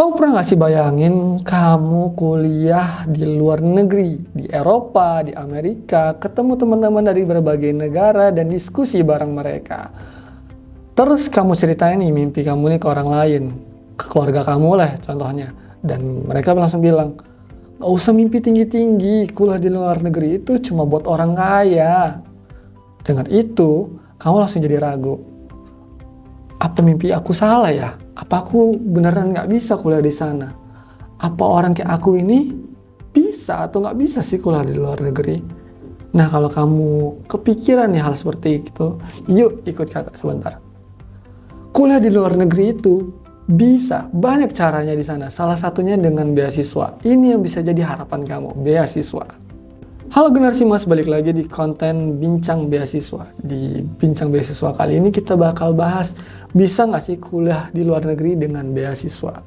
Kau pernah gak sih bayangin kamu kuliah di luar negeri, di Eropa, di Amerika, ketemu teman-teman dari berbagai negara dan diskusi bareng mereka. Terus kamu ceritain nih mimpi kamu nih ke orang lain, ke keluarga kamu lah contohnya. Dan mereka langsung bilang, gak usah mimpi tinggi-tinggi, kuliah di luar negeri itu cuma buat orang kaya. Dengan itu, kamu langsung jadi ragu. Apa mimpi aku salah ya? Apa aku beneran nggak bisa kuliah di sana? Apa orang kayak aku ini bisa atau nggak bisa sih kuliah di luar negeri? Nah, kalau kamu kepikiran nih hal seperti itu, yuk ikut kakak sebentar. Kuliah di luar negeri itu bisa, banyak caranya di sana. Salah satunya dengan beasiswa. Ini yang bisa jadi harapan kamu, beasiswa. Halo Generasi Emas, balik lagi di konten Bincang Beasiswa. Di Bincang Beasiswa kali ini kita bakal bahas, bisa nggak sih kuliah di luar negeri dengan beasiswa?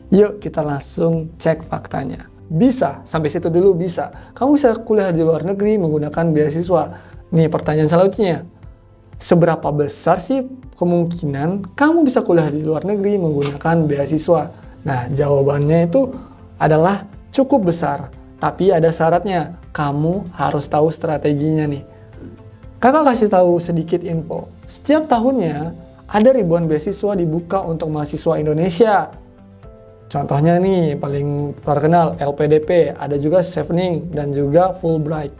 Yuk kita langsung cek faktanya. Bisa, sampai situ dulu bisa. Kamu bisa kuliah di luar negeri menggunakan beasiswa. Nih pertanyaan selanjutnya, seberapa besar sih kemungkinan kamu bisa kuliah di luar negeri menggunakan beasiswa? Nah, jawabannya itu adalah cukup besar. Tapi ada syaratnya, kamu harus tahu strateginya nih. Kakak kasih tahu sedikit info. Setiap tahunnya ada ribuan beasiswa dibuka untuk mahasiswa Indonesia. Contohnya nih paling terkenal LPDP, ada juga Chevening dan juga Fulbright.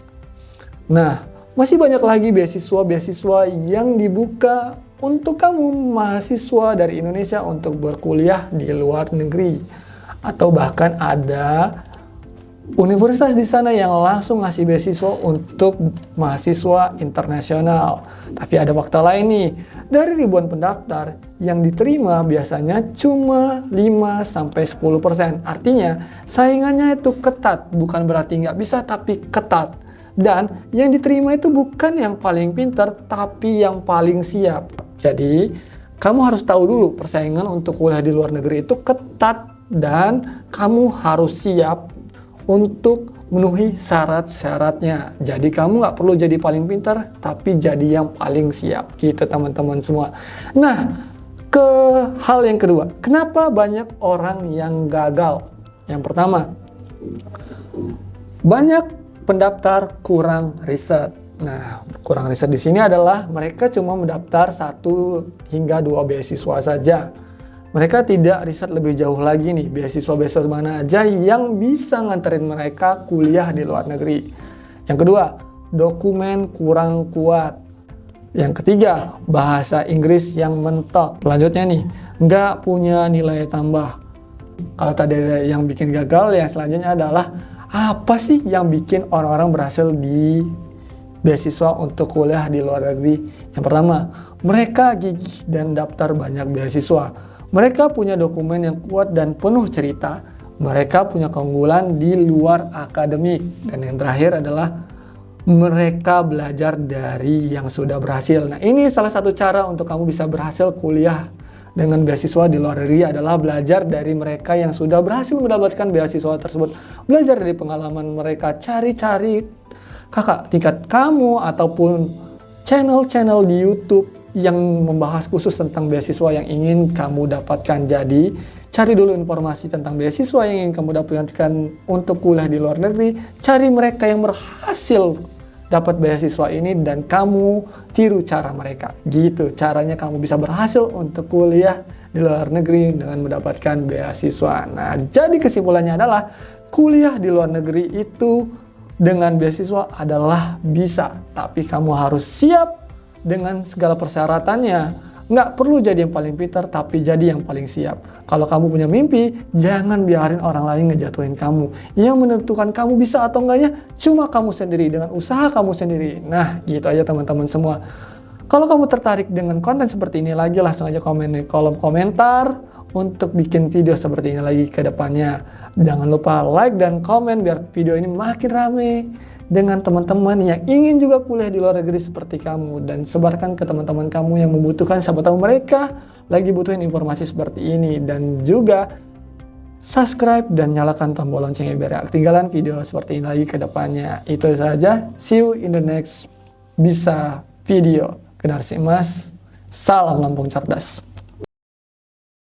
Nah, masih banyak lagi beasiswa-beasiswa yang dibuka untuk kamu mahasiswa dari Indonesia untuk berkuliah di luar negeri. Atau bahkan ada universitas di sana yang langsung ngasih beasiswa untuk mahasiswa internasional. Tapi ada fakta lain nih, dari ribuan pendaftar yang diterima biasanya cuma 5-10%. Artinya saingannya itu ketat, bukan berarti nggak bisa tapi ketat. Dan yang diterima itu bukan yang paling pintar tapi yang paling siap. Jadi kamu harus tahu dulu persaingan untuk kuliah di luar negeri itu ketat dan kamu harus siap untuk memenuhi syarat-syaratnya. Jadi kamu nggak perlu jadi paling pintar, tapi jadi yang paling siap. Gitu teman-teman semua. Nah, ke hal yang kedua. Kenapa banyak orang yang gagal? Yang pertama, banyak pendaftar kurang riset. Nah, kurang riset di sini adalah mereka cuma mendaftar 1 hingga 2 beasiswa saja. Mereka tidak riset lebih jauh lagi nih, beasiswa-beasiswa mana aja yang bisa nganterin mereka kuliah di luar negeri. Yang kedua, dokumen kurang kuat. Yang ketiga, bahasa Inggris yang mentok. Selanjutnya nih, nggak punya nilai tambah. Kalau tadi ada yang bikin gagal, yang selanjutnya adalah apa sih yang bikin orang-orang berhasil di beasiswa untuk kuliah di luar negeri? Yang pertama, mereka gigih dan daftar banyak beasiswa. Mereka punya dokumen yang kuat dan penuh cerita. Mereka punya keunggulan di luar akademik. Dan yang terakhir adalah mereka belajar dari yang sudah berhasil. Nah, ini salah satu cara untuk kamu bisa berhasil kuliah dengan beasiswa di luar negeri adalah belajar dari mereka yang sudah berhasil mendapatkan beasiswa tersebut. Belajar dari pengalaman mereka, cari-cari kakak tingkat kamu ataupun channel-channel di YouTube yang membahas khusus tentang beasiswa yang ingin kamu dapatkan. Jadi, cari dulu informasi tentang beasiswa yang ingin kamu dapatkan untuk kuliah di luar negeri. Cari mereka yang berhasil dapat beasiswa ini dan kamu tiru cara mereka. Gitu, caranya kamu bisa berhasil untuk kuliah di luar negeri dengan mendapatkan beasiswa. Nah, jadi kesimpulannya adalah kuliah di luar negeri itu dengan beasiswa adalah bisa. Tapi kamu harus siap dengan segala persyaratannya. Nggak perlu jadi yang paling pintar, tapi jadi yang paling siap. Kalau kamu punya mimpi, jangan biarin orang lain ngejatuhin kamu. Yang menentukan kamu bisa atau enggaknya, cuma kamu sendiri dengan usaha kamu sendiri. Nah, gitu aja teman-teman semua. Kalau kamu tertarik dengan konten seperti ini lagi, langsung aja komen di kolom komentar untuk bikin video seperti ini lagi ke depannya. Jangan lupa like dan komen biar video ini makin rame dengan teman-teman yang ingin juga kuliah di luar negeri seperti kamu, dan sebarkan ke teman-teman kamu yang membutuhkan, siapa tahu mereka lagi butuhin informasi seperti ini. Dan juga subscribe dan nyalakan tombol loncengnya biar gak ketinggalan video seperti ini lagi ke depannya. Itu saja, see you in the next bisa video. Generasi Emas, salam Lampung Cerdas.